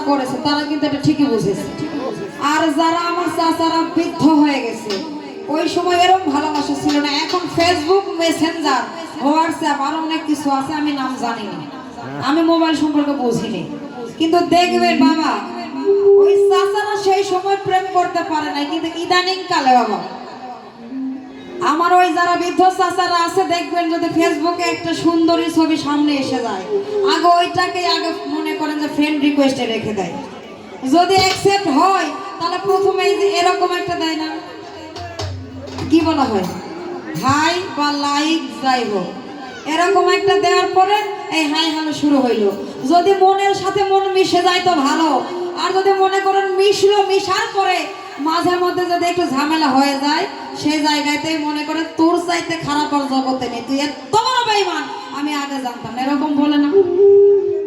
করেছে তারা কিন্তু এটা ঠিকই বুঝেছে। আর যারা আমার চাচারা বৃদ্ধ হয়ে গেছে, ওই সময় এরকম ভালোবাসা ছিল না। এখন ফেসবুক, মেসেঞ্জার, হোয়াটসঅ্যাপ আরো অনেক কিছু আছে, আমি নাম জানি না, আমি মোবাইল সম্পর্কে বুঝিনি। কিন্তু দেখবেন বাবা, ওই চাচারা সেই সময় প্রেম করতে পারে না, কিন্তু ইদানিং কালে বাবা আমার ওই যারা বৃদ্ধ চাচারা আছে দেখবেন, যদি ফেসবুকে একটা সুন্দরী ছবি সামনে এসে যায়, আগে ওইটাকে আগে মনে করেন যে ফ্রেন্ড রিকোয়েস্টে রেখে দেয়। যদি অ্যাকসেপ্ট হয় তাহলে প্রথমে যে এরকম একটা দেয় না, কি বলা হয়, হাই বা লাইক যাই হোক, এরকম একটা দেওয়ার পরে এই হাই হ্যালো শুরু হইলো। যদি মনের সাথে মন মিশে যায় তো ভালো, আর যদি মনে করেন মিশলো, মিশার পরে মাঝে মধ্যে যদি একটু ঝামেলা হয়ে যায়, সেই জায়গাতেই মনে করেন তোর চাইতে খারাপ আর জগতে নেই, তুই এত বড় বেঈমান, আমি আগে জানতাম না, এরকম বলে না,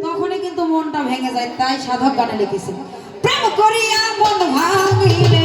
তখনই কিন্তু মনটা ভেঙে যায়। তাই সাধক গানে লিখেছে, প্রেম করিয়া মন ভাঙিলে